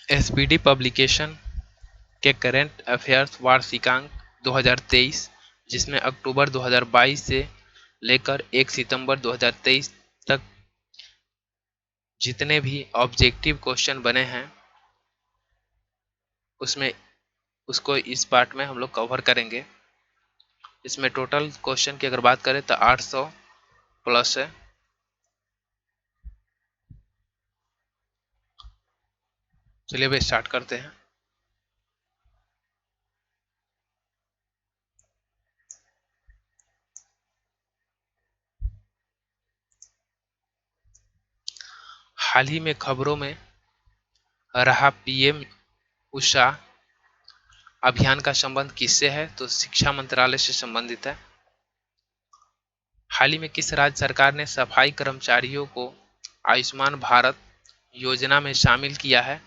SBD publication के current affairs वार्षिकांक 2023, जिसमें अक्टूबर 2022 से लेकर 1 सितंबर 2023 तक जितने भी ऑब्जेक्टिव क्वेश्चन बने हैं उसमें उसको इस पार्ट में हम लोग कवर करेंगे। इसमें टोटल क्वेश्चन की अगर बात करें तो 800 प्लस है। चलिए अब स्टार्ट करते हैं। हाल ही में खबरों में रहा पीएम उषा अभियान का संबंध किससे है? तो शिक्षा मंत्रालय से संबंधित है। हाल ही में किस राज्य सरकार ने सफाई कर्मचारियों को आयुष्मान भारत योजना में शामिल किया है?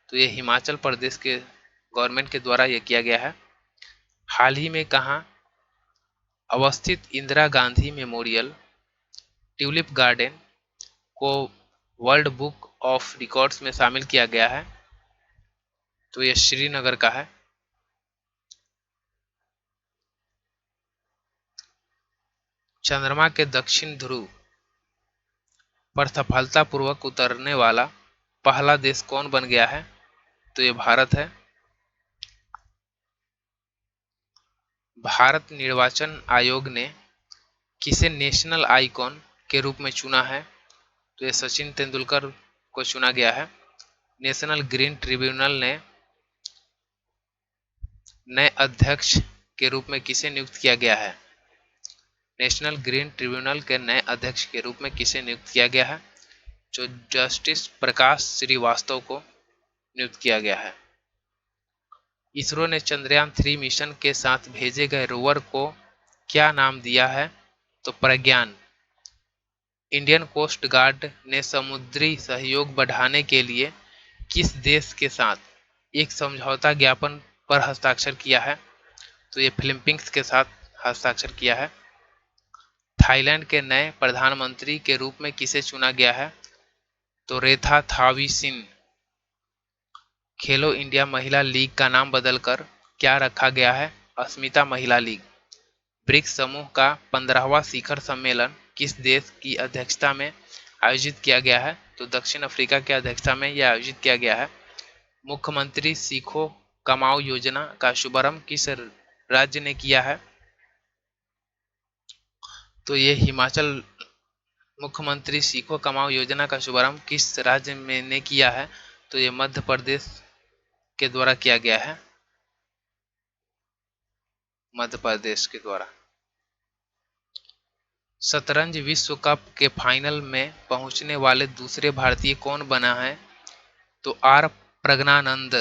तो ये हिमाचल प्रदेश के गवर्नमेंट के द्वारा ये किया गया है। हाल ही में कहाँ अवस्थित Indira Gandhi memorial tulip garden को वर्ल्ड बुक ऑफ रिकॉर्ड्स में शामिल किया गया है? तो ये श्रीनगर का है। चंद्रमा के दक्षिण ध्रुव पर सफलतापूर्वक उतरने वाला पहला देश कौन बन गया है? तो ये भारत है। भारत निर्वाचन आयोग ने किसे नेशनल आइकॉन के रूप में चुना है? तो ये सचिन तेंदुलकर को चुना गया है। नेशनल ग्रीन ट्रिब्यूनल ने नए अध्यक्ष के रूप में किसे नियुक्त किया गया है? नेशनल ग्रीन ट्रिब्यूनल के नए अध्यक्ष के रूप में किसे नियुक्त किया गया है? जो जस्टिस प्रकाश श्रीवास्तव को नियुक्त किया गया है। इसरो ने चंद्रयान 3 मिशन के साथ भेजे गए रोवर को क्या नाम दिया है? तो प्रज्ञान। इंडियन कोस्ट गार्ड ने समुद्री सहयोग बढ़ाने के लिए किस देश के साथ एक समझौता ज्ञापन पर हस्ताक्षर किया है? तो ये फिलीपींस के साथ हस्ताक्षर किया है। थाईलैंड के नए प्रधानमंत्री के रूप में किसे चुना गया है? तो रेखा थाविसिन। खेलो इंडिया महिला लीग का नाम बदलकर क्या रखा गया है? अस्मिता महिला लीग। ब्रिक्स समूह का 15वां शिखर सम्मेलन किस देश की अध्यक्षता में आयोजित किया गया है? तो दक्षिण अफ्रीका की अध्यक्षता में यह आयोजित किया गया है। मुख्यमंत्री सीखो कमाओ योजना का शुभारंभ किस राज्य ने किया है? तो ये हिमाचल। मुख्यमंत्री सीखो कमाओ योजना का शुभारंभ किस राज्य में ने किया है? तो ये मध्य प्रदेश के द्वारा किया गया है। मध्य प्रदेश के द्वारा। शतरंज विश्व कप के फाइनल में पहुंचने वाले दूसरे भारतीय कौन बना है? तो आर प्रज्ञानंद।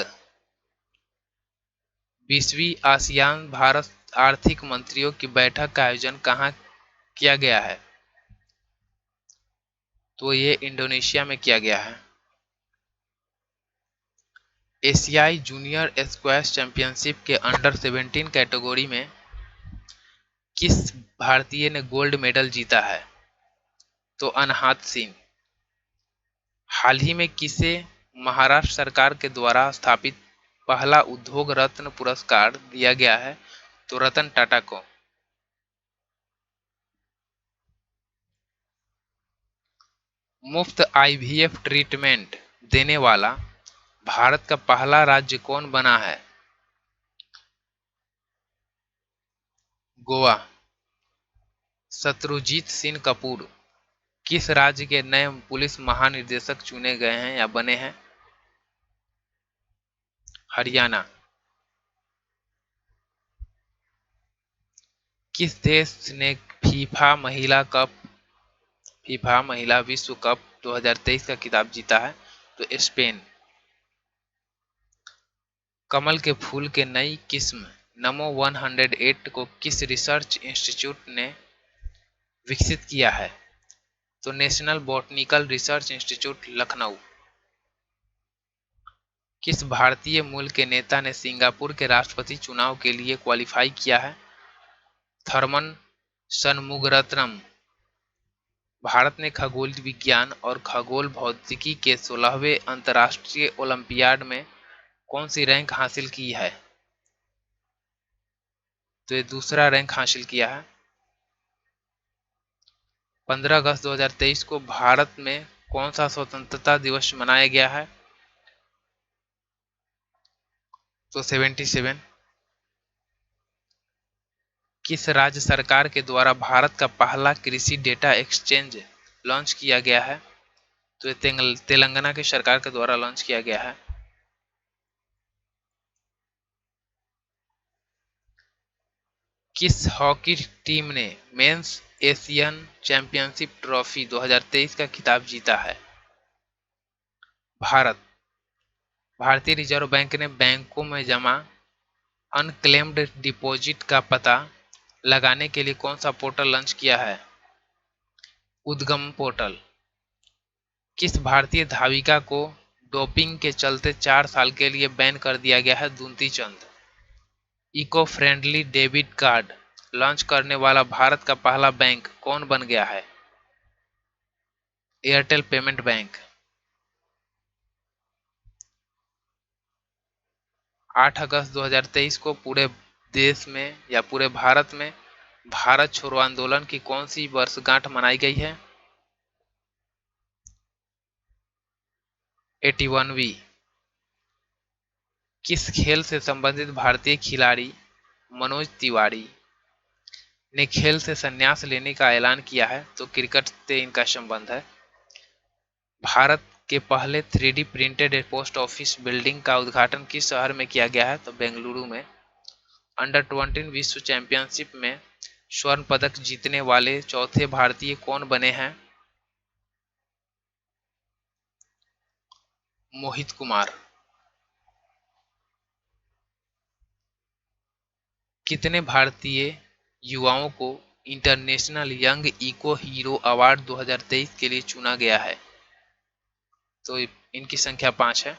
20वीं आसियान भारत आर्थिक मंत्रियों की बैठक का आयोजन कहाँ किया गया है? तो ये इंडोनेशिया में किया गया है। एशियाई जूनियर स्क्वैश चैंपियनशिप के अंडर 17 कैटेगरी में किस भारतीय ने गोल्ड मेडल जीता है? तो अनहात सिंह। हाल ही में किसे महाराष्ट्र सरकार के द्वारा स्थापित पहला उद्योग रत्न पुरस्कार दिया गया है? तो रतन टाटा को। मुफ्त आईवीएफ ट्रीटमेंट देने वाला भारत का पहला राज्य कौन बना है? गोवा। शत्रुजीत सिंह कपूर किस राज्य के नए पुलिस महानिदेशक चुने गए हैं या बने हैं? हरियाणा। किस देश ने फीफा महिला विश्व कप 2023 का खिताब जीता है? तो स्पेन। कमल के फूल के नई किस्म नमो 108 को किस रिसर्च इंस्टीट्यूट ने विकसित किया है? तो national botanical research institute Lucknow. किस भारतीय मूल के नेता ने सिंगापुर के राष्ट्रपति चुनाव के लिए क्वालिफाई किया है? थर्मन शनमुगरत्नम। भारत ने खगोल विज्ञान और खगोल भौतिकी के 16वें अंतर्राष्ट्रीय ओलंपियाड में कौन सी रैंक हासिल की है? तो ये दूसरा रैंक हासिल किया है। 15 अगस्त 2023 को भारत में कौन सा स्वतंत्रता दिवस मनाया गया है? तो 77। किस राज्य सरकार के द्वारा भारत का पहला कृषि डेटा एक्सचेंज लॉन्च किया गया है? तो ये तेलंगाना की सरकार के द्वारा लॉन्च किया गया है। किस हॉकी टीम ने मेंस एशियन चैंपियनशिप ट्रॉफी 2023 का खिताब जीता है? भारत। भारतीय रिजर्व बैंक ने बैंकों में जमा अनक्लेम्ड डिपॉजिट का पता लगाने के लिए कौन सा पोर्टल लॉन्च किया है? उद्गम पोर्टल। किस भारतीय धाविका को डोपिंग के चलते 4 साल के लिए बैन कर दिया गया है? Duti Chand. Eco friendly debit card launch करने वाला भारत का पहला बैंक कौन बन गया है? Airtel payment bank. 8 अगस्त 2023 को पूरे देश में या पूरे भारत में भारत छोड़ो आंदोलन की कौन सी वर्षगांठ मनाई गई है? 81वीं। किस खेल से संबंधित भारतीय खिलाड़ी मनोज तिवारी ने खेल से संन्यास लेने का ऐलान किया है? तो क्रिकेट से इनका संबंध है। भारत के पहले 3D printed post office building का उद्घाटन किस शहर में किया गया है? तो बेंगलुरु में। अंडर 20 विश्व चैंपियनशिप में स्वर्ण पदक जीतने वाले चौथे भारतीय कौन बने हैं? मोहित कुमार। कितने भारतीय युवाओं को international young eco hero award 2023 के लिए चुना गया है? तो इनकी संख्या 5 है।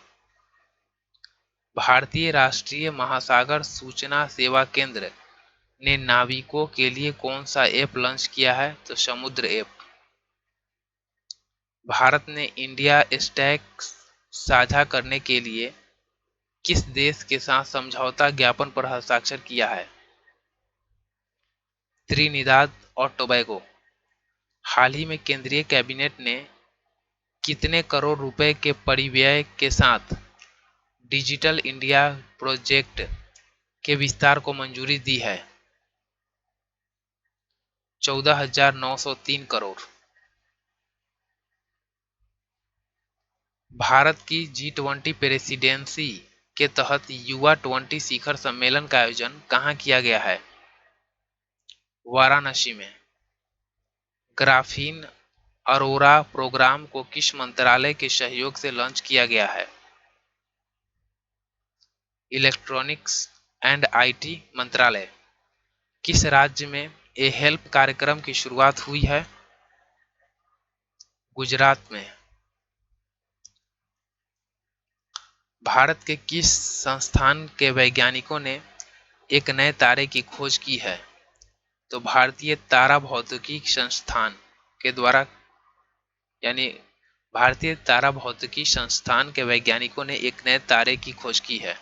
भारतीय राष्ट्रीय महासागर सूचना सेवा केंद्र ने नाविकों के लिए कौन सा ऐप लॉन्च किया है? तो समुद्र ऐप। भारत ने इंडिया स्टैक साझा करने के लिए किस देश के साथ समझौता ज्ञापन पर हस्ताक्षर किया है? त्रिनिदाद और टोबैगो। हाल ही में केंद्रीय कैबिनेट ने कितने करोड़ रुपए के परिव्यय के साथ डिजिटल इंडिया प्रोजेक्ट के विस्तार को मंजूरी दी है? 14,903 करोड़। भारत की G20 प्रेसिडेंसी के तहत युवा 20 शिखर सम्मेलन का आयोजन कहाँ किया गया है? वाराणसी में। ग्राफीन अरोरा प्रोग्राम को किस मंत्रालय के सहयोग से लॉन्च किया गया है? इलेक्ट्रॉनिक्स एंड आईटी मंत्रालय। किस राज्य में ए हेल्प कार्यक्रम की शुरुआत हुई है? गुजरात में। भारत के किस संस्थान के वैज्ञानिकों ने एक नए तारे की खोज की है? तो भारतीय तारा भौतिकी संस्थान के द्वारा, यानी भारतीय तारा भौतिकी संस्थान के वैज्ञानिकों ने एक नए तारे की खोज की है।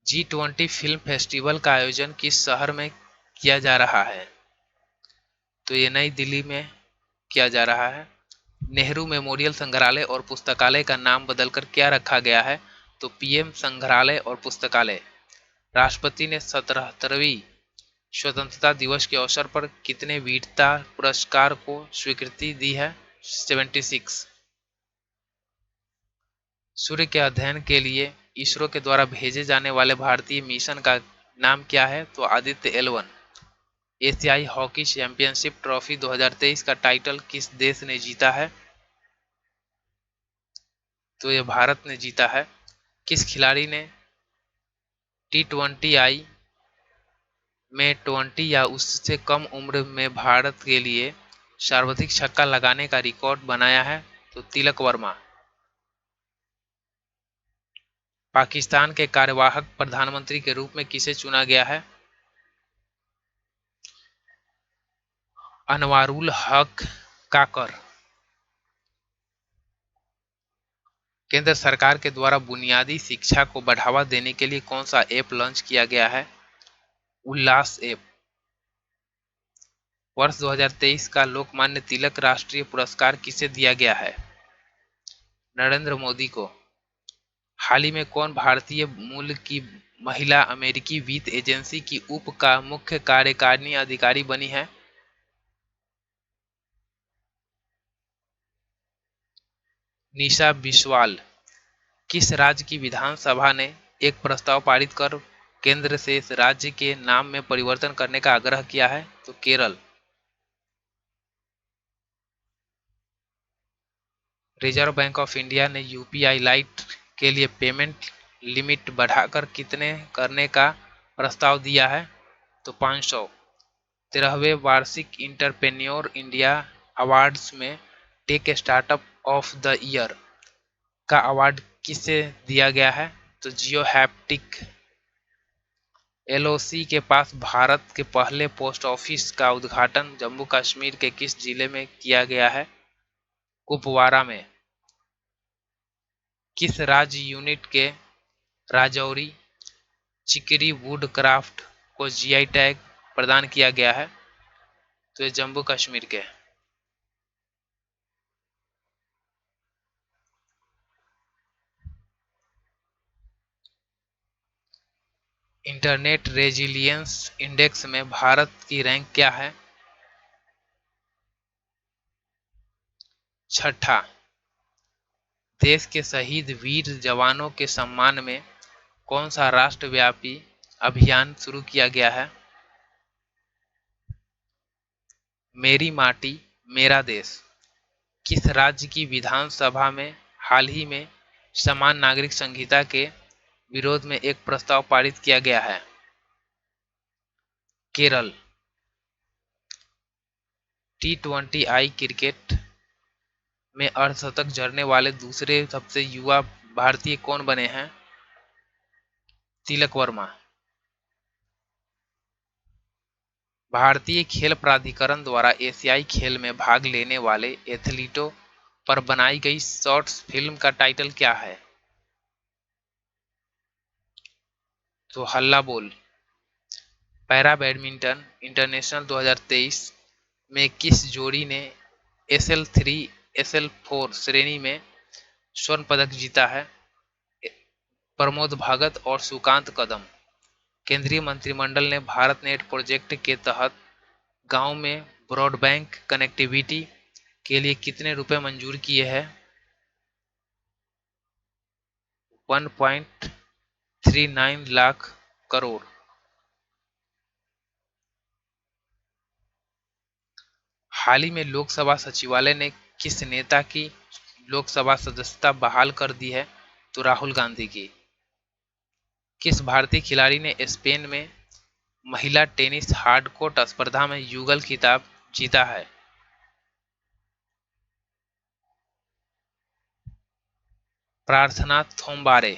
G20 फिल्म फेस्टिवल का आयोजन किस शहर में किया जा रहा है? तो ये नई दिल्ली में किया जा रहा है। नेहरू मेमोरियल संग्रहालय और पुस्तकालय का नाम बदलकर क्या रखा गया है? तो पीएम संग्रहालय और पुस्तकालय। राष्ट्रपति ने 77वीं स्वतंत्रता दिवस के अवसर पर कितने वीरता पुरस्कार को स्वीकृति दी है? 76। सूर्य के अध्ययन के लिए इसरो के द्वारा भेजे जाने वाले भारतीय मिशन का नाम क्या है? तो आदित्य L1। एशियाई हॉकी चैंपियनशिप ट्रॉफी 2023 का टाइटल किस देश ने जीता है? तो यह भारत ने जीता है। किस खिलाड़ी ने T20I में 20 या उससे कम उम्र में भारत के लिए सर्वाधिक छक्का लगाने का रिकॉर्ड बनाया है? तो तिलक वर्मा। पाकिस्तान के कार्यवाहक प्रधानमंत्री के रूप में किसे चुना गया है? अनवारुल हक काकर। केंद्र सरकार के द्वारा बुनियादी शिक्षा को बढ़ावा देने के लिए कौन सा ऐप लॉन्च किया गया है? उल्लास ऐप। वर्ष 2023 का लोकमान्य तिलक राष्ट्रीय पुरस्कार किसे दिया गया है? नरेंद्र मोदी को। हाल ही में कौन भारतीय मूल की महिला अमेरिकी वित्त एजेंसी की उप का मुख्य कार्यकारिणी अधिकारी बनी है? निशा बिस्वाल। किस राज्य की विधानसभा ने एक प्रस्ताव पारित कर केंद्र से इस राज्य के नाम में परिवर्तन करने का आग्रह किया है? तो Kerala. Reserve bank of India ने यूपीआई लाइट के लिए पेमेंट लिमिट बढ़ाकर कितने करने का प्रस्ताव दिया है? तो 500। 13वें वार्षिक इंटरप्रेन्योर इंडिया अवार्ड्स में tech startup of the year का अवार्ड किसे दिया गया है? तो जियो हैप्टिक। एलओसी के पास भारत के पहले पोस्ट ऑफिस का उद्घाटन जम्मू कश्मीर के किस जिले में किया गया है? कुपवारा में। किस राज्य यूनिट के राजौरी चिकरी वुड क्राफ्ट को जीआई टैग प्रदान किया गया है? तो ये जम्मू कश्मीर के। इंटरनेट रेजिलियंस इंडेक्स में भारत की रैंक क्या है? छठा। देश के शहीद वीर जवानों के सम्मान में कौन सा राष्ट्रव्यापी अभियान शुरू किया गया है? मेरी माटी मेरा देश। किस राज्य की विधानसभा में हाल ही में समान नागरिक संहिता के विरोध में एक प्रस्ताव पारित किया गया है? केरल। T20I क्रिकेट में अर्धशतक जड़ने वाले दूसरे सबसे युवा भारतीय कौन बने हैं? तिलक वर्मा। भारतीय खेल प्राधिकरण द्वारा एशियाई खेल में भाग लेने वाले एथलीटों पर बनाई गई शॉर्ट्स फिल्म का टाइटल क्या है? तो हल्ला बोल। पैरा बैडमिंटन इंटरनेशनल 2023 में किस जोड़ी ने SL3 SL4 श्रेणी में स्वर्ण पदक जीता है? प्रमोद भगत और सुकांत कदम। केंद्रीय मंत्रिमंडल ने भारत नेट प्रोजेक्ट के तहत गांव में ब्रॉडबैंड कनेक्टिविटी के लिए कितने रुपए मंजूर किए हैं? 1.39 लाख करोड़। हाल ही में लोकसभा सचिवालय ने किस नेता की लोकसभा सदस्यता बहाल कर दी है? तो राहुल गांधी की। किस भारतीय खिलाड़ी ने स्पेन में महिला टेनिस हार्डकोर्ट स्पर्धा में युगल खिताब जीता है? प्रार्थना थोम्बारे।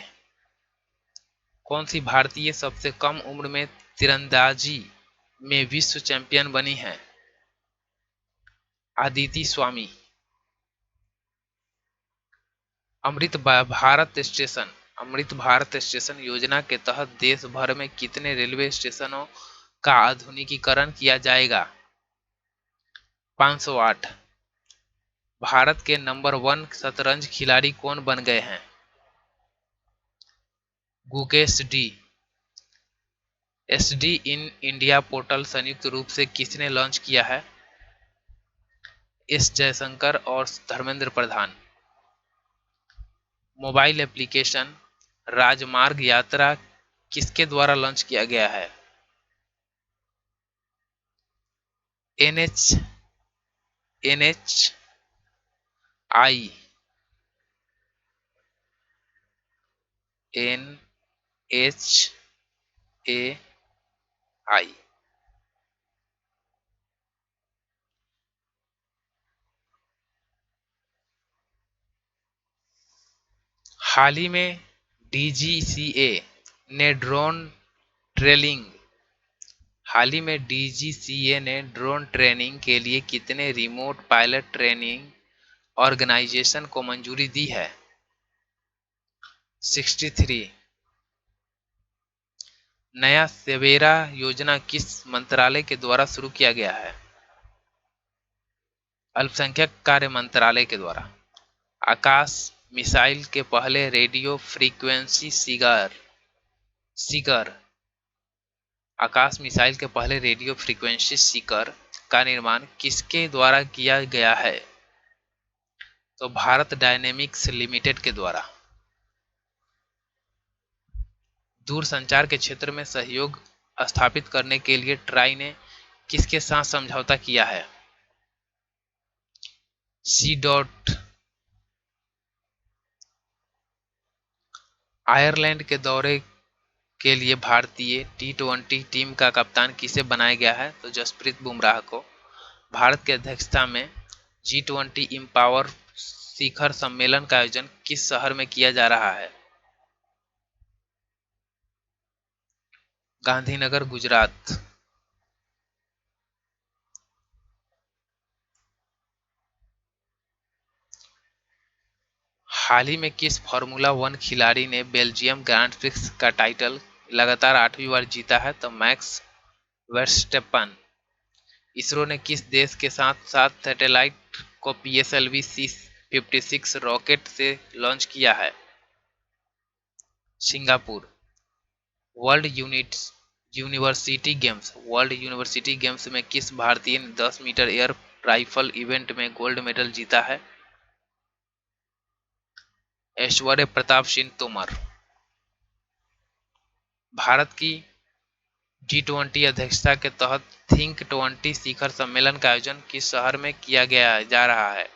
कौन सी भारतीय सबसे कम उम्र में तीरंदाजी में विश्व चैंपियन बनी है? अदिति स्वामी। अमृत भारत स्टेशन योजना के तहत देश भर में कितने रेलवे स्टेशनों का आधुनिकीकरण किया जाएगा? 508। भारत के नंबर 1 शतरंज खिलाड़ी कौन बन गए हैं? Gukesh D. SD in India portal संयुक्त रूप से किसने लॉन्च किया है? S जयशंकर और धर्मेंद्र प्रधान। मोबाइल एप्लीकेशन राजमार्ग यात्रा किसके द्वारा लॉन्च किया गया है? NHAI। हाल ही में DGCA ने ट्रेनिंग हाल ही में DGCA ने ड्रोन ट्रेनिंग के लिए कितने रिमोट पायलट ट्रेनिंग ऑर्गेनाइजेशन को मंजूरी दी है? 63। नया सवेरा योजना किस मंत्रालय के द्वारा शुरू किया गया है? अल्पसंख्यक कार्य मंत्रालय के द्वारा। आकाश मिसाइल के पहले रेडियो फ्रीक्वेंसी सीकर आकाश मिसाइल के पहले रेडियो फ्रीक्वेंसी सीकर का निर्माण किसके द्वारा किया गया है? तो भारत डायनेमिक्स लिमिटेड के द्वारा। दूरसंचार के क्षेत्र में सहयोग स्थापित करने के लिए ट्राई ने किसके साथ समझौता किया है? C dot. आयरलैंड के दौरे के लिए भारतीय टी20 टीम का कप्तान किसे बनाया गया है? तो जसप्रीत बुमराह को। भारत की अध्यक्षता में G20 इम्पावर शिखर सम्मेलन का आयोजन किस शहर में किया जा रहा है? गांधीनगर, गुजरात। हाल ही में किस फार्मूला वन खिलाड़ी ने बेल्जियम ग्रांड प्रिक्स का टाइटल लगातार 8वीं बार जीता है? तो मैक्स वर्स्टेपन। इसरो ने किस देश के साथ साथ सैटेलाइट को PSLV C-56 रॉकेट से लॉन्च किया है? सिंगापुर। वर्ल्ड यूनिवर्सिटी गेम्स में किस भारतीय ने 10 मीटर एयर राइफल इवेंट में गोल्ड मेडल जीता है? ऐश्वर्य प्रताप सिंह तोमर। भारत की G20 अध्यक्षता के तहत थिंक20 शिखर सम्मेलन का आयोजन किस शहर में किया जा रहा है?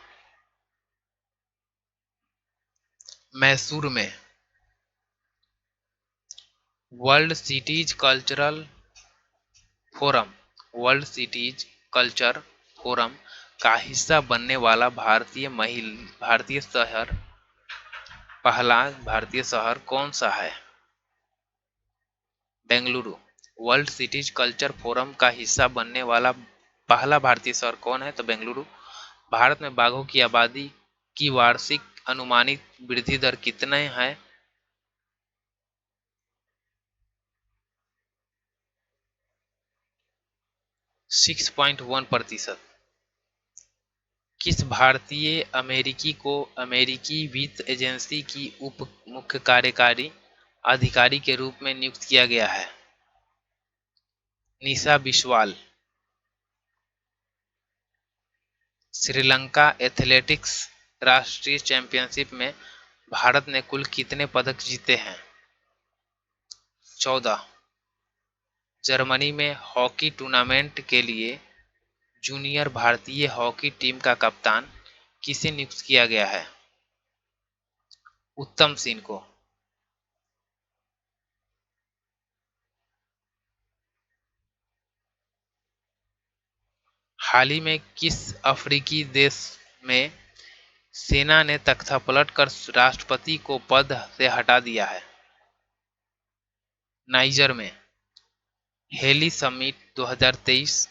मैसूर में। World cities cultural forum world cities culture forum का हिस्सा बनने वाला पहला भारतीय शहर कौन सा है? Bengaluru. World cities culture forum का हिस्सा बनने वाला पहला भारतीय शहर कौन है? तो बेंगलुरु। भारत में बाघों की आबादी की वार्षिक अनुमानित वृद्धि दर कितने है? 6.1%। किस भारतीय अमेरिकी को अमेरिकी वित्त एजेंसी की उप मुख्य कार्यकारी अधिकारी के रूप में नियुक्त किया गया है? निशा बिस्वाल। श्रीलंका एथलेटिक्स राष्ट्रीय चैंपियनशिप में भारत ने कुल कितने पदक जीते हैं? 14। जर्मनी में हॉकी टूर्नामेंट के लिए जूनियर भारतीय हॉकी टीम का कप्तान किसे नियुक्त किया गया है? उत्तम सिंह को। हाल ही में किस अफ्रीकी देश में सेना ने तख्तापलट कर राष्ट्रपति को पद से हटा दिया है? नाइजर में। हेली समिट 2023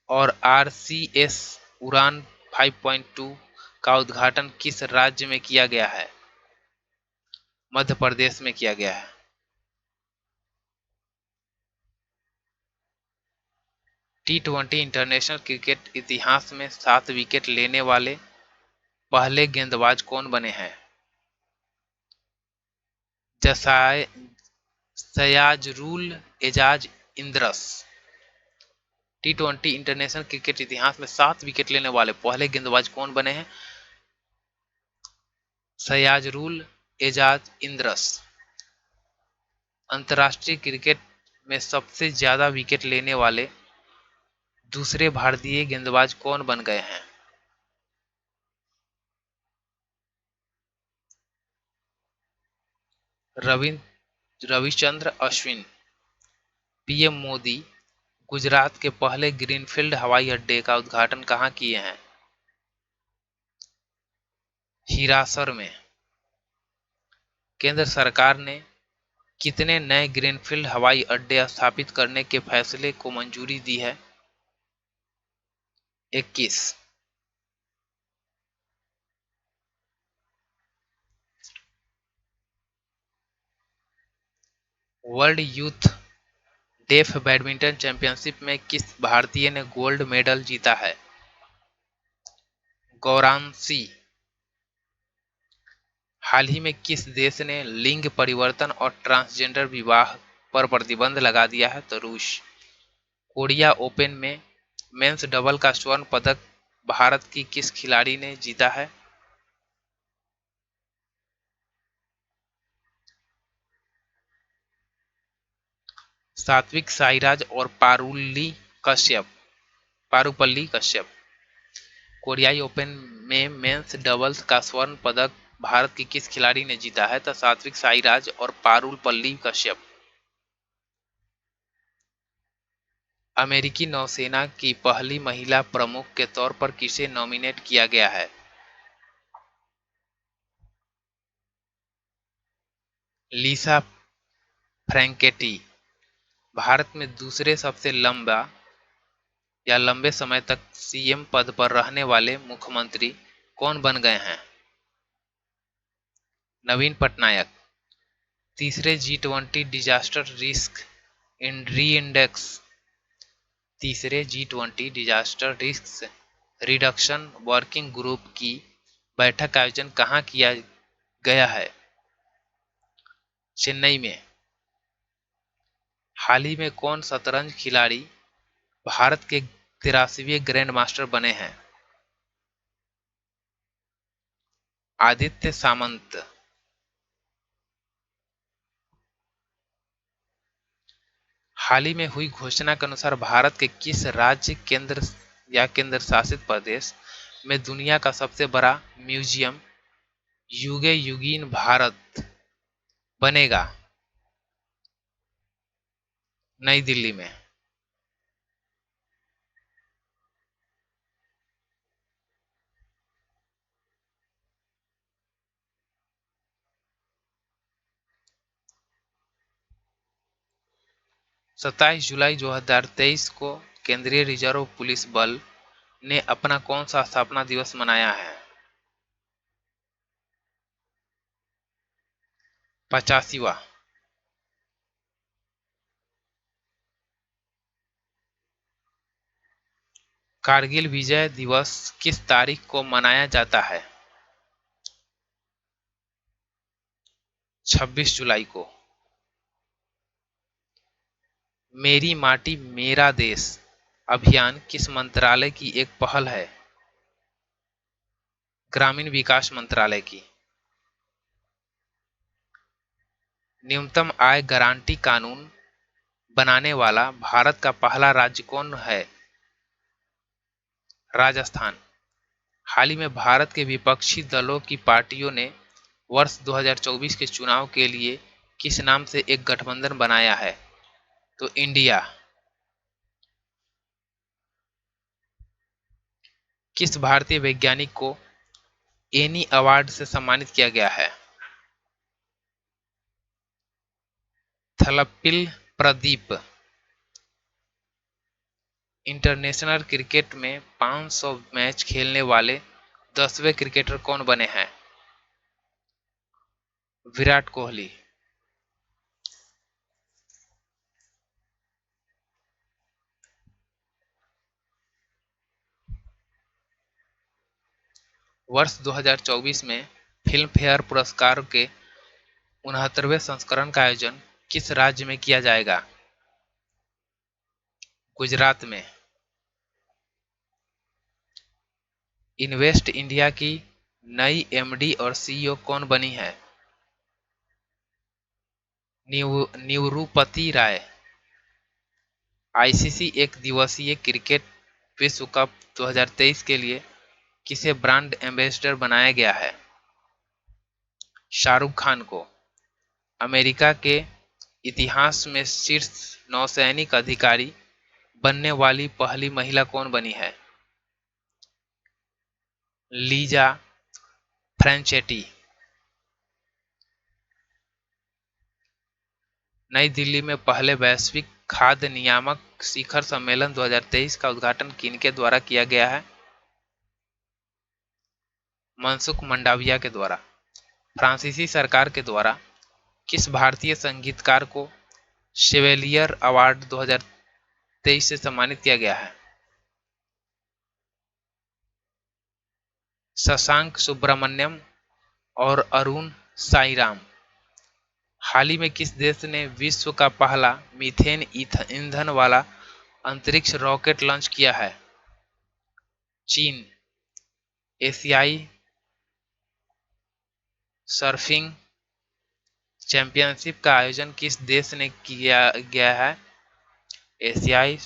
और RCS उड़ान 5.2 का उद्घाटन किस राज्य में किया गया है? मध्य प्रदेश में किया गया है। T20 इंटरनेशनल क्रिकेट इतिहास में 7 विकेट लेने वाले पहले गेंदबाज कौन बने हैं? सयाजरुल एजाज इंद्रस। T20 इंटरनेशनल क्रिकेट इतिहास में 7 विकेट लेने वाले पहले गेंदबाज कौन बने हैं? सयाजरुल एजाज इंद्रस। अंतर्राष्ट्रीय क्रिकेट में सबसे ज्यादा विकेट लेने वाले दूसरे भारतीय गेंदबाज कौन बन गए हैं? रविचंद्र अश्विन। PM मोदी गुजरात के पहले ग्रीनफील्ड हवाई अड्डे का उद्घाटन कहाँ किए हैं? हिरासर में। केंद्र सरकार ने कितने नए ग्रीनफील्ड हवाई अड्डे स्थापित करने के फैसले को मंजूरी दी है? 21। World youth deaf badminton championship में किस भारतीय ने गोल्ड मेडल जीता है? गौरांशी। हाल ही में किस देश ने लिंग परिवर्तन और ट्रांसजेंडर विवाह पर प्रतिबंध लगा दिया है? तो रूस। कोरिया ओपन में मेंस डबल का स्वर्ण पदक भारत की किस खिलाड़ी ने जीता है? सात्विक साईराज और पारुपल्ली कश्यप। कोरियाई ओपन में मेंस डबल्स का स्वर्ण पदक भारत की किस खिलाड़ी ने जीता है? तो सात्विक साईराज और पारुपल्ली कश्यप। अमेरिकी नौसेना की पहली महिला प्रमुख के तौर पर किसे नॉमिनेट किया गया है? लिसा फ्रैंकेटी। भारत में दूसरे सबसे लंबे समय तक सीएम पद पर रहने वाले मुख्यमंत्री कौन बन गए हैं? नवीन पटनायक। तीसरे जी20 डिजास्टर रिस्क रीइंडेक्स तीसरे G20 disaster risk reduction working group की बैठक का आयोजन कहाँ किया गया है? चेन्नई में। हाल ही में कौन शतरंज खिलाड़ी भारत के 83वें ग्रैंड मास्टर बने हैं? आदित्य सामंत। हाल ही में हुई घोषणा के अनुसार भारत के किस राज्य केंद्र शासित प्रदेश में दुनिया का सबसे बड़ा म्यूजियम युगे युगीन भारत बनेगा? नई दिल्ली में। 27 जुलाई 2023 को केंद्रीय रिजर्व पुलिस बल ने अपना कौन सा स्थापना दिवस मनाया है? 85वां। कारगिल विजय दिवस किस तारीख को मनाया जाता है? 26 जुलाई को। मेरी माटी मेरा देश अभियान किस मंत्रालय की एक पहल है? ग्रामीण विकास मंत्रालय की। न्यूनतम आय गारंटी कानून बनाने वाला भारत का पहला राज्य कौन है? राजस्थान। हाल ही में भारत के विपक्षी दलों की पार्टियों ने वर्ष 2024 के चुनाव के लिए किस नाम से एक गठबंधन बनाया है? तो इंडिया। किस भारतीय वैज्ञानिक को एनी अवार्ड से सम्मानित किया गया है? थलप्पील प्रदीप। इंटरनेशनल क्रिकेट में 500 मैच खेलने वाले 10वें क्रिकेटर कौन बने हैं? विराट कोहली। वर्ष 2024 में फिल्म फेयर पुरस्कार के 69वें संस्करण का आयोजन किस राज्य में किया जाएगा? गुजरात में। इन्वेस्ट इंडिया की नई एमडी और सीईओ कौन बनी है? निवृत्ति राय। आईसीसी एक दिवसीय क्रिकेट विश्व कप 2023 के लिए किसे ब्रांड एम्बेसडर बनाया गया है? शाहरुख खान को। अमेरिका के इतिहास में शीर्ष नौसैनिक अधिकारी बनने वाली पहली महिला कौन बनी है? लीजा फ्रैंचेटी। नई दिल्ली में पहले वैश्विक खाद्य नियामक शिखर सम्मेलन 2023 का उद्घाटन किनके द्वारा किया गया है? मनसुख मंडाविया के द्वारा। फ्रांसीसी सरकार के द्वारा किस भारतीय संगीतकार को शेवेलियर अवार्ड 2023 से सम्मानित किया गया है? शशांक सुब्रमण्यम और अरुण साईराम। हाल ही में किस देश ने विश्व का पहला मीथेन ईंधन वाला अंतरिक्ष रॉकेट लॉन्च किया है? चीन। एशियाई सर्फिंग चैंपियनशिप का आयोजन किस देश ने किया गया है? एशियाई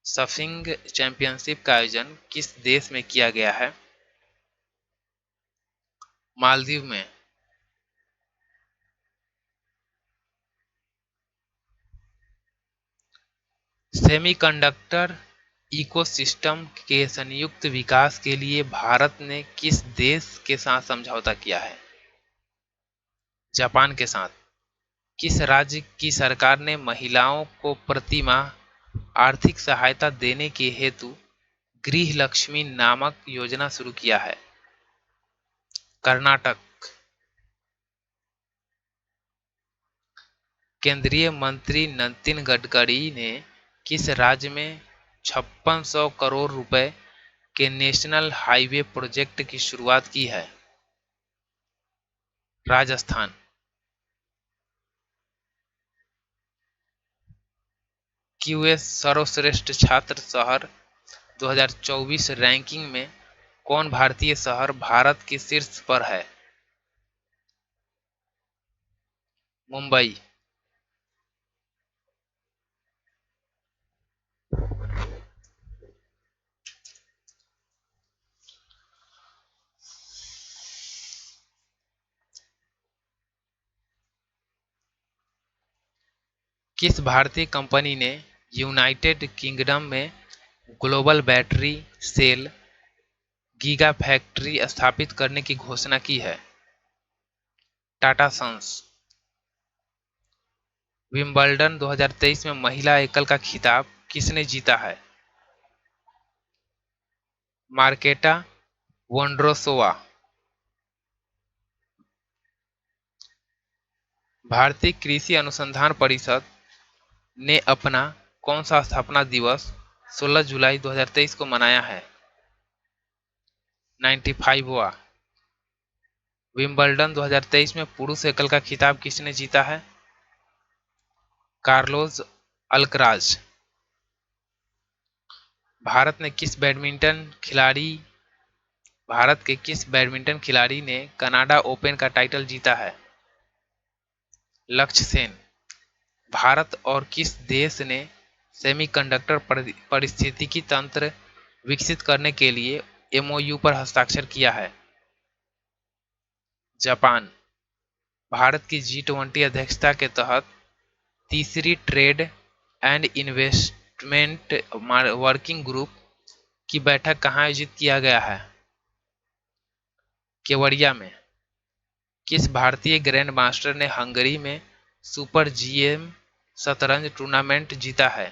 सर्फिंग चैंपियनशिप का आयोजन किस देश में किया गया है? मालदीव में। सेमीकंडक्टर इकोसिस्टम के संयुक्त विकास के लिए भारत ने किस देश के साथ समझौता किया है? जापान के साथ। किस राज्य की सरकार ने महिलाओं को प्रति माह आर्थिक सहायता देने के हेतु गृह लक्ष्मी नामक योजना शुरू किया है? कर्नाटक। केंद्रीय मंत्री नितिन गडकरी ने किस राज्य में 5600 करोड़ रुपए के नेशनल हाईवे प्रोजेक्ट की शुरुआत की है? राजस्थान। क्यूएस सर्वश्रेष्ठ छात्र शहर 2024 रैंकिंग में कौन भारतीय शहर भारत के शीर्ष पर है? मुंबई। किस भारतीय कंपनी ने यूनाइटेड किंगडम में global battery cell giga factory स्थापित करने की घोषणा की है? टाटा सन्स। विंबलडन 2023 में महिला एकल का खिताब किसने जीता है? Marketa Vondrousova. भारतीय कृषि अनुसंधान परिषद ने अपना कौन सा स्थापना दिवस 16 जुलाई 2023 को मनाया है? 95वां। विंबलडन 2023 में पुरुष एकल का खिताब किसने जीता है? Carlos Alcaraz. भारत के किस बैडमिंटन खिलाड़ी ने कनाडा ओपन का टाइटल जीता है? लक्ष्य सेन। भारत और किस देश ने सेमीकंडक्टर पारिस्थितिकी तंत्र विकसित करने के लिए एमओयू पर हस्ताक्षर किया है? जापान। भारत की G20 अध्यक्षता के तहत तीसरी trade and investment working group की बैठक कहाँ आयोजित किया गया है? केवड़िया में। किस भारतीय ग्रैंड मास्टर ने हंगरी में सुपर जीएम शतरंज टूर्नामेंट जीता है?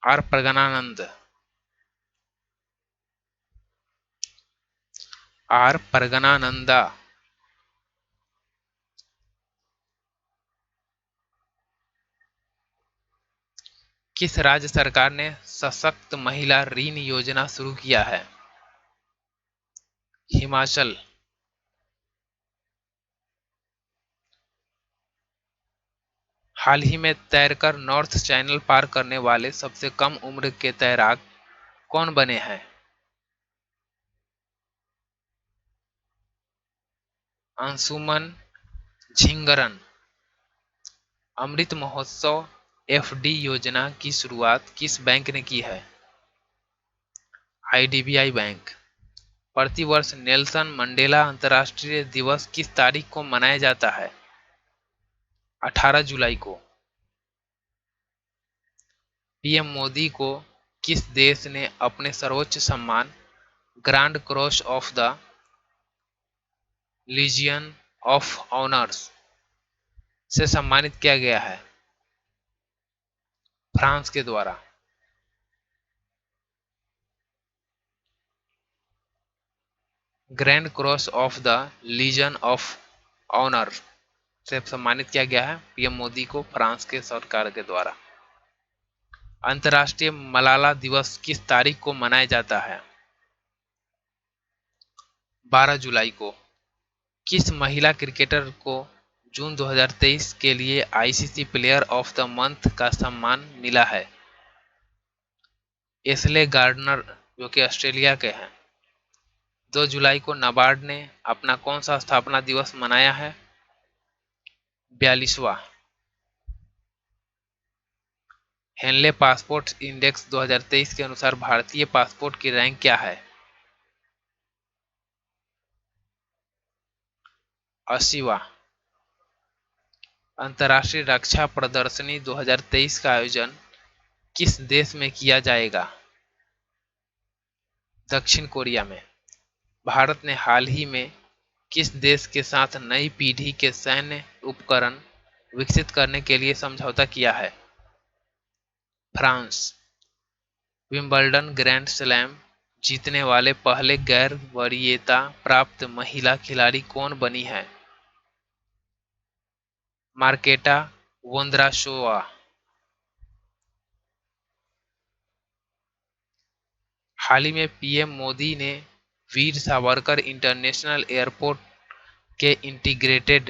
आर प्रगनानंद। आर प्रगनानंदा। किस राज्य सरकार ने सशक्त महिला ऋण योजना शुरू किया है? हिमाचल। हाल ही में तैरकर नॉर्थ चैनल पार करने वाले सबसे कम उम्र के तैराक कौन बने हैं? अंशुमन झिंगरन। अमृत महोत्सव एफडी योजना की शुरुआत किस बैंक ने की है? IDBI bank. प्रतिवर्ष नेल्सन मंडेला अंतर्राष्ट्रीय दिवस किस तारीख को मनाया जाता है? 18 जुलाई को। पीएम मोदी को किस देश ने अपने सर्वोच्च सम्मान Grand Cross of the Legion of Honours से सम्मानित किया गया है? फ्रांस के द्वारा। Grand Cross of the Legion of Honour से सम्मानित किया गया है पीएम मोदी को फ्रांस के सरकार के द्वारा। अंतर्राष्ट्रीय मलाला दिवस किस तारीख को मनाया जाता है? 12 जुलाई को। किस महिला क्रिकेटर को जून 2023 के लिए ICC player of the month का सम्मान मिला है? एशले गार्डनर, जो कि ऑस्ट्रेलिया के हैं। 2 जुलाई को नाबार्ड ने अपना कौन सा स्थापना दिवस मनाया है? 42वां। हेनले पासपोर्ट इंडेक्स 2023 के अनुसार भारतीय पासपोर्ट की रैंक क्या है? 80वां। अंतर्राष्ट्रीय रक्षा प्रदर्शनी 2023 का आयोजन किस देश में किया जाएगा? दक्षिण कोरिया में। भारत ने हाल ही में किस देश के साथ नई पीढ़ी के सैन्य उपकरण विकसित करने के लिए समझौता किया है? फ्रांस। विंबलडन ग्रैंड स्लैम जीतने वाले पहले गैर वरीयता प्राप्त महिला खिलाड़ी कौन बनी है? मार्केटा वोंद्राशोवा। हाल ही में पीएम मोदी ने वीर सावरकर इंटरनेशनल एयरपोर्ट के इंटीग्रेटेड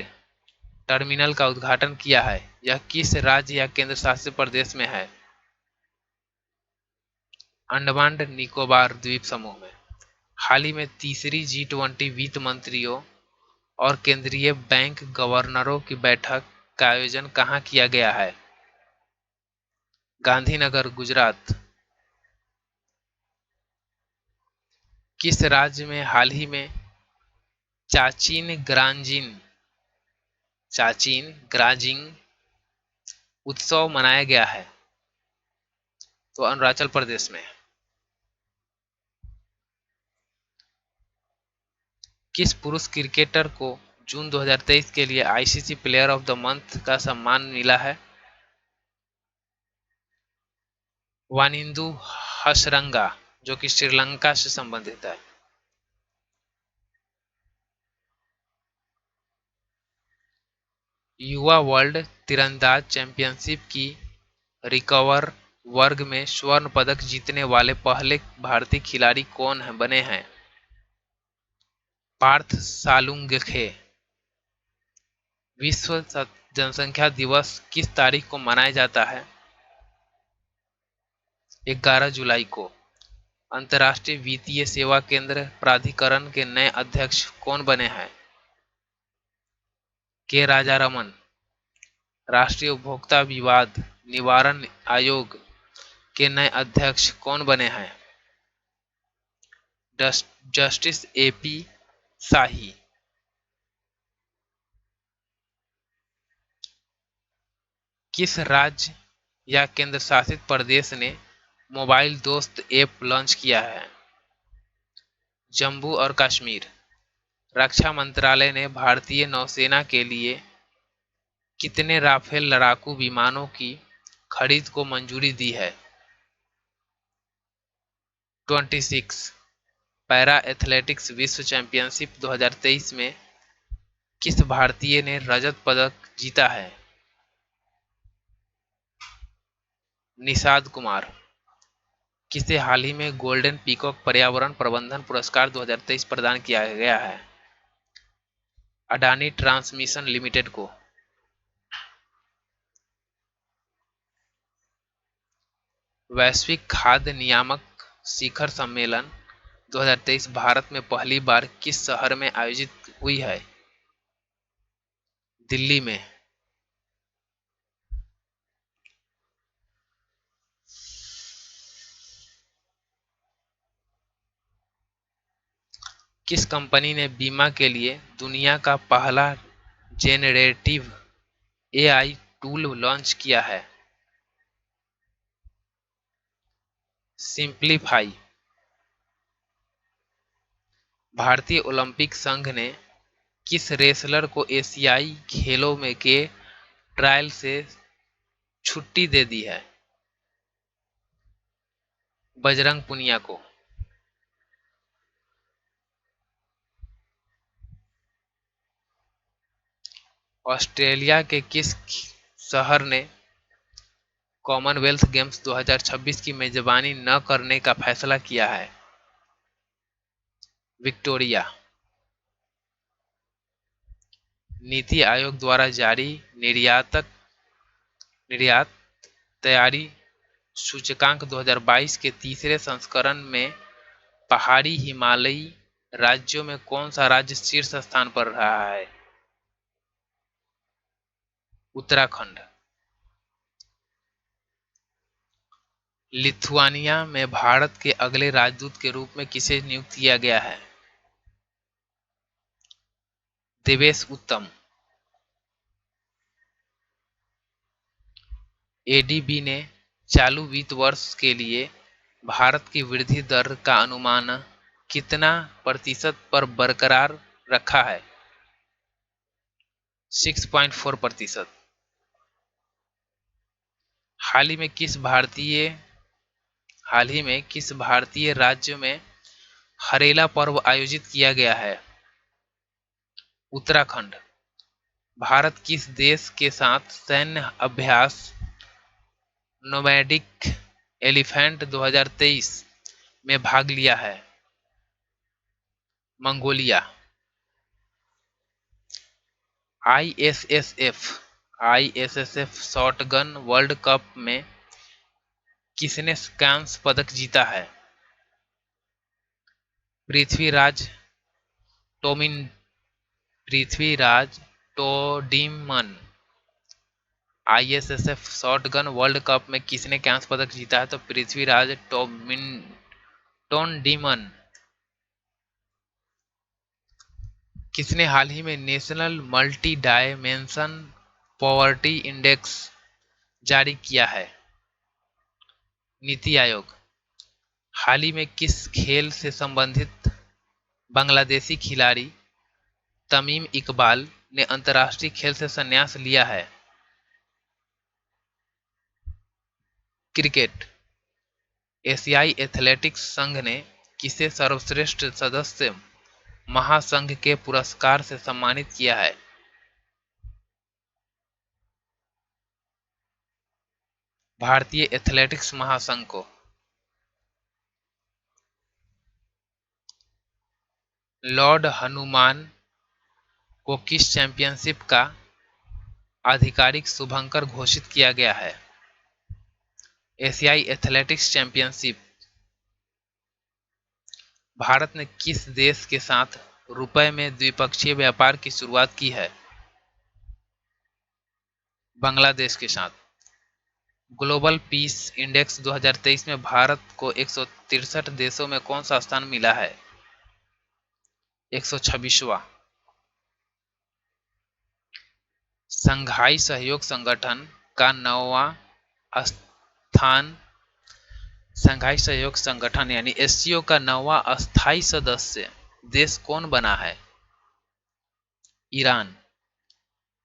टर्मिनल का उद्घाटन किया है। यह किस राज्य या केंद्र शासित प्रदेश में है? अंडमान निकोबार द्वीप समूह में। हाल ही में तीसरी G20 वित्त मंत्रियों और केंद्रीय बैंक गवर्नरों की बैठक का आयोजन कहाँ किया गया है? गांधीनगर, गुजरात। किस राज्य में हाल ही में चाचीन ग्राजिंग उत्सव मनाया गया है? तो अरुणाचल प्रदेश में। किस पुरुष क्रिकेटर को जून 2023 के लिए ICC player of the month का सम्मान मिला है? वानिंदु हसरंगा, जो कि श्रीलंका से संबंधित है। युवा वर्ल्ड तीरंदाज चैंपियनशिप की रिकवर वर्ग में स्वर्ण पदक जीतने वाले पहले भारतीय खिलाड़ी कौन बने हैं? पार्थ सालुंखे। विश्व जनसंख्या दिवस किस तारीख को मनाया जाता है? 11 जुलाई को। अंतर्राष्ट्रीय वित्तीय सेवा केंद्र प्राधिकरण के नए अध्यक्ष कौन बने हैं? के राजारमन। राष्ट्रीय उपभोक्ता विवाद निवारण आयोग के नए अध्यक्ष कौन बने हैं? जस्टिस एपी शाही। किस राज्य या केंद्र शासित प्रदेश ने मोबाइल दोस्त ऐप लॉन्च किया है? जम्मू और कश्मीर। रक्षा मंत्रालय ने भारतीय नौसेना के लिए कितने राफेल लड़ाकू विमानों की खरीद को मंजूरी दी है? 26। पैरा एथलेटिक्स विश्व चैंपियनशिप 2023 में किस भारतीय ने रजत पदक जीता है? निषाद कुमार। किसे हाल ही में गोल्डन पीकॉक पर्यावरण प्रबंधन पुरस्कार 2023 प्रदान किया गया है? अडानी ट्रांसमिशन लिमिटेड को। वैश्विक खाद्य नियामक शिखर सम्मेलन 2023 भारत में पहली बार किस शहर में आयोजित हुई है? दिल्ली में। किस कंपनी ने बीमा के लिए दुनिया का पहला जेनरेटिव एआई टूल लॉन्च किया है? सिंप्लीफाई। भारतीय ओलंपिक संघ ने किस रेसलर को एशियाई खेलों में के ट्रायल से छुट्टी दे दी है? बजरंग पुनिया को। ऑस्ट्रेलिया के किस शहर ने कॉमनवेल्थ गेम्स 2026 की मेजबानी न करने का फैसला किया है? विक्टोरिया। नीति आयोग द्वारा जारी निर्यात तैयारी सूचकांक 2022 के तीसरे संस्करण में पहाड़ी हिमालयी राज्यों में कौन सा राज्य शीर्ष स्थान पर रहा है? उत्तराखंड। लिथुआनिया में भारत के अगले राजदूत के रूप में किसे नियुक्त किया गया है? देवेश उत्तम। एडीबी ने चालू वित्त वर्ष के लिए भारत की वृद्धि दर का अनुमान कितना प्रतिशत पर बरकरार रखा है? 6.4%। हाल ही में किस भारतीय राज्य में हरेला पर्व आयोजित किया गया है? उत्तराखंड। भारत किस देश के साथ सैन्य अभ्यास नोमैडिक एलिफेंट 2023 में भाग लिया है? Mongolia. ISSF shotgun world cup में किसने कांस्य पदक जीता है? Prithviraj Tondaiman. ISSF shotgun world cup में किसने कांस्य पदक जीता है? तो पृथ्वीराज टोंडिमन। किसने हाल ही में national multi dimension poverty index जारी किया है? नीति आयोग। हाल ही में किस खेल से संबंधित बांग्लादेशी खिलाड़ी तमीम इकबाल ने अंतर्राष्ट्रीय खेल से संन्यास लिया है? क्रिकेट। एशियाई एथलेटिक्स संघ ने किसे सर्वश्रेष्ठ सदस्य महासंघ के पुरस्कार से सम्मानित किया है? भारतीय एथलेटिक्स महासंघ को। लॉर्ड हनुमान को किस चैंपियनशिप का आधिकारिक शुभंकर घोषित किया गया है? एशियाई एथलेटिक्स चैंपियनशिप। भारत ने किस देश के साथ रुपए में द्विपक्षीय व्यापार की शुरुआत की है? बांग्लादेश के साथ। ग्लोबल पीस इंडेक्स 2023 में भारत को 163 देशों में कौन सा स्थान मिला है? 126वां। संघाई सहयोग संगठन का नौवां स्थान संघाई सहयोग संगठन यानी एससीओ का नौवां अस्थायी सदस्य देश कौन बना है? ईरान।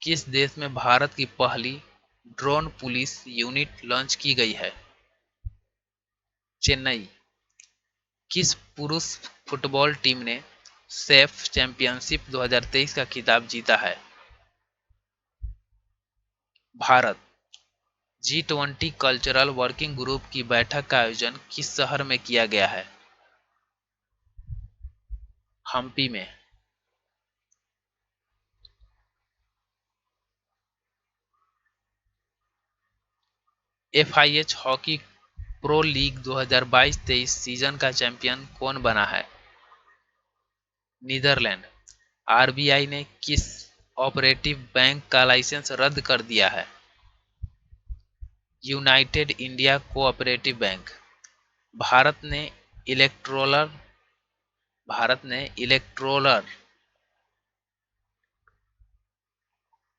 किस देश में भारत की पहली ड्रोन पुलिस यूनिट लॉन्च की गई है? चेन्नई। किस पुरुष फुटबॉल टीम ने सेफ चैंपियनशिप 2023 का खिताब जीता है? Bharat. G20 cultural working group की बैठक का आयोजन किस शहर में किया गया है? हम्पी में। FIH hockey pro league 2022-23 season का चैंपियन कौन बना है? नीदरलैंड। आरबीआई ने किस ऑपरेटिव बैंक का लाइसेंस रद्द कर दिया है? United India cooperative bank. Bharat ने इलेक्ट्रोलर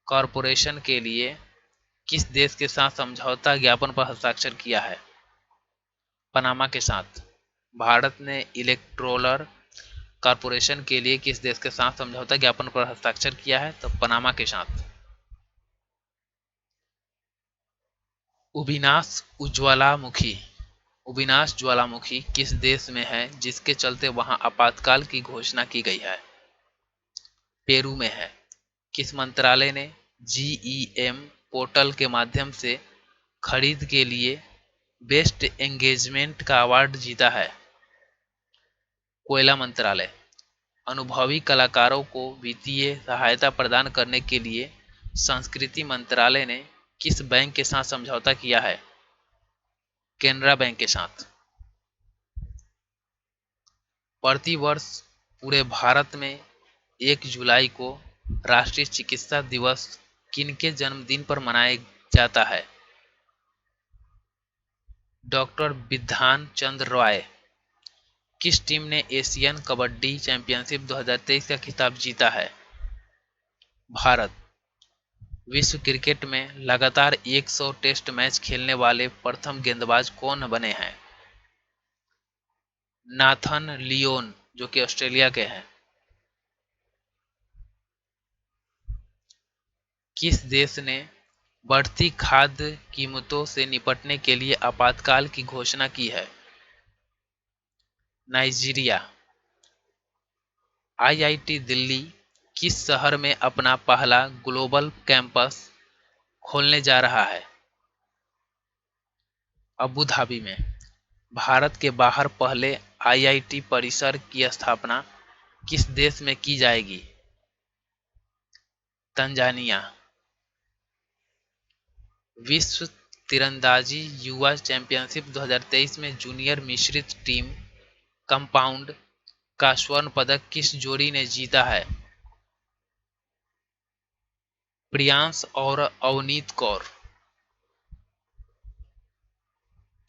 कॉरपोरेशन के लिए किस देश के साथ समझौता ज्ञापन पर हस्ताक्षर किया है? पनामा के साथ। भारत ने इलेक्ट्रोलर कॉरपोरेशन के लिए किस देश के साथ समझौता ज्ञापन पर हस्ताक्षर किया है? तो पनामा के साथ। उबिनास ज्वालामुखी किस देश में है जिसके चलते वहां आपातकाल की घोषणा की गई है? पेरू में है। किस मंत्रालय ने GEM पोर्टल के माध्यम से खरीद के लिए बेस्ट एंगेजमेंट का अवार्ड जीता है। कोयला मंत्रालय अनुभवी कलाकारों को वित्तीय सहायता प्रदान करने के लिए संस्कृति मंत्रालय ने किस बैंक के साथ समझौता किया है? केनरा बैंक के साथ। प्रतिवर्ष पूरे भारत में 1 जुलाई को राष्ट्रीय चिकित्सा दिवस किनके जन्मदिन पर मनाया जाता है? डॉक्टर बिधान चंद्र रॉय। किस टीम ने एशियन कबड्डी चैंपियनशिप 2023 का खिताब जीता है? भारत। विश्व क्रिकेट में लगातार 100 टेस्ट मैच खेलने वाले प्रथम गेंदबाज कौन बने हैं? नाथन लियोन, जो कि ऑस्ट्रेलिया के हैं। किस देश ने बढ़ती खाद्य कीमतों से निपटने के लिए आपातकाल की घोषणा की है? नाइजीरिया। आईआईटी दिल्ली किस शहर में अपना पहला ग्लोबल कैंपस खोलने जा रहा है? अबू धाबी में। भारत के बाहर पहले आईआईटी परिसर की स्थापना किस देश में की जाएगी? तंजानिया। विश्व तीरंदाजी युवा चैंपियनशिप 2023 में जूनियर मिश्रित टीम कंपाउंड का स्वर्ण पदक किस जोड़ी ने जीता है? प्रियांश और अवनीत कौर।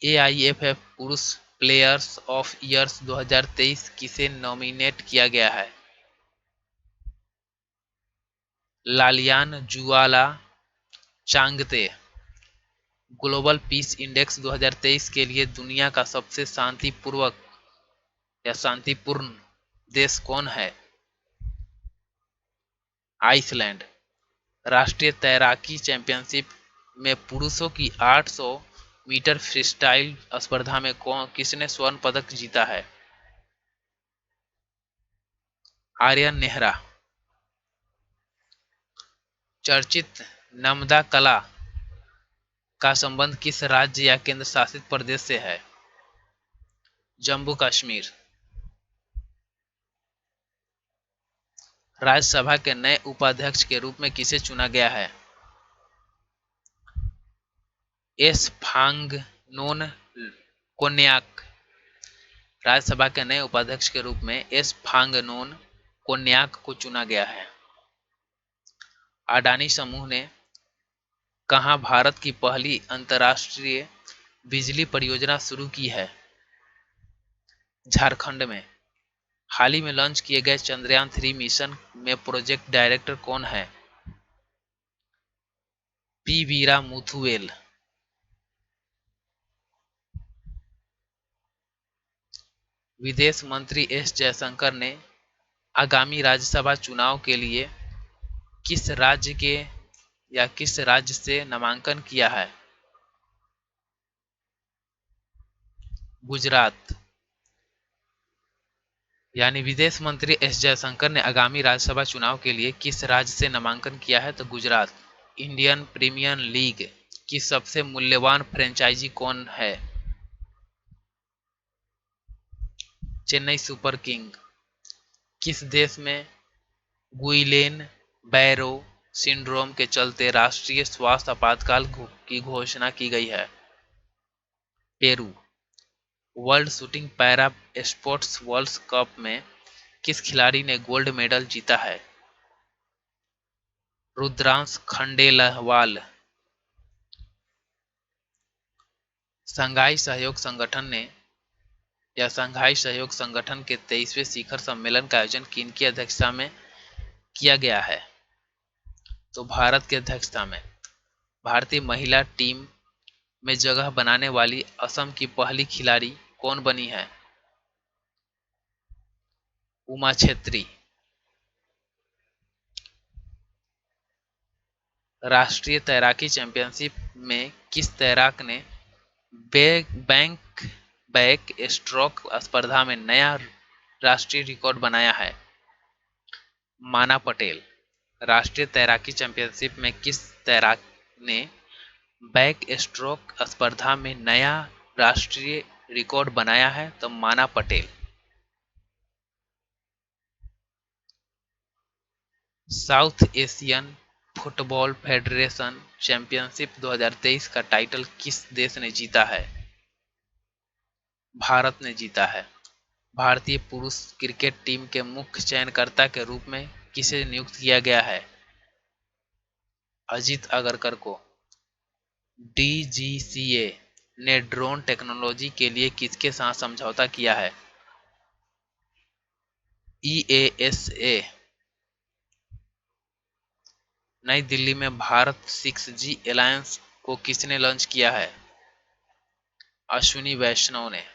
एआईएफएफ पुरुष प्लेयर्स ऑफ ईयर्स 2023 किसे नॉमिनेट किया गया है? Lallian जुआला Chhangte. Global peace index 2023 के लिए दुनिया का सबसे शांतिपूर्वक या शांतिपूर्ण देश कौन है? आइसलैंड। राष्ट्रीय तैराकी चैंपियनशिप में पुरुषों की 800 मीटर फ्रीस्टाइल स्पर्धा में किसने स्वर्ण पदक जीता है? आर्यन नेहरा। चर्चित नर्मदा कला का संबंध किस राज्य या केंद्र शासित प्रदेश से है? जम्मू कश्मीर। राज्यसभा के नए उपाध्यक्ष के रूप में किसे चुना गया है? एस फांगनोन कोन्याक। राज्यसभा के नए उपाध्यक्ष के रूप में एस फांगनोन कोन्याक को चुना गया है। अडानी समूह ने कहां भारत की पहली अंतर्राष्ट्रीय बिजली परियोजना शुरू की है? झारखंड में। हाल ही में लॉन्च किए गए चंद्रयान 3 मिशन में प्रोजेक्ट डायरेक्टर कौन है? पी वीरा मुथुएल। विदेश मंत्री एस जयशंकर ने आगामी राज्यसभा चुनाव के लिए किस राज्य के या किस राज्य से नामांकन किया है? गुजरात। यानी विदेश मंत्री एस जयशंकर ने आगामी राज्यसभा चुनाव के लिए किस राज्य से नामांकन किया है? तो गुजरात। इंडियन प्रीमियर लीग की सबसे मूल्यवान फ्रेंचाइजी कौन है? Chennai super king. किस देश में गुइलेन बैरो सिंड्रोम के चलते राष्ट्रीय स्वास्थ्य आपातकाल की घोषणा की गई है? Peru. World shooting para sports world cup में किस खिलाड़ी ने गोल्ड मेडल जीता है? रुद्रांश खंडेलवाल। शंघाई सहयोग संगठन ने या शंघाई सहयोग संगठन के 23वें शिखर सम्मेलन का आयोजन किनकी अध्यक्षता में किया गया है? तो भारत की अध्यक्षता में। भारतीय महिला टीम में जगह बनाने वाली असम की पहली खिलाड़ी कौन बनी है? उमा छेत्री। राष्ट्रीय तैराकी चैंपियनशिप में किस तैराक ने बैंक बैक स्ट्रोक स्पर्धा में नया राष्ट्रीय रिकॉर्ड बनाया है? माना पटेल। राष्ट्रीय तैराकी चैंपियनशिप में किस तैराक ने बैक स्ट्रोक स्पर्धा में नया राष्ट्रीय रिकॉर्ड बनाया है? तो माना Patel. South Asian football federation championship 2023 का टाइटल किस देश ने जीता है? भारत ने जीता है। भारतीय पुरुष क्रिकेट टीम के मुख्य चयनकर्ता के रूप में किसे नियुक्त किया गया है? अजीत अगरकर को। डीजीसीए ने ड्रोन टेक्नोलॉजी के लिए किसके साथ समझौता किया है? ईएएसए। नई दिल्ली में भारत 6G अलायंस को किसने लॉन्च किया है? अश्विनी वैष्णव ने।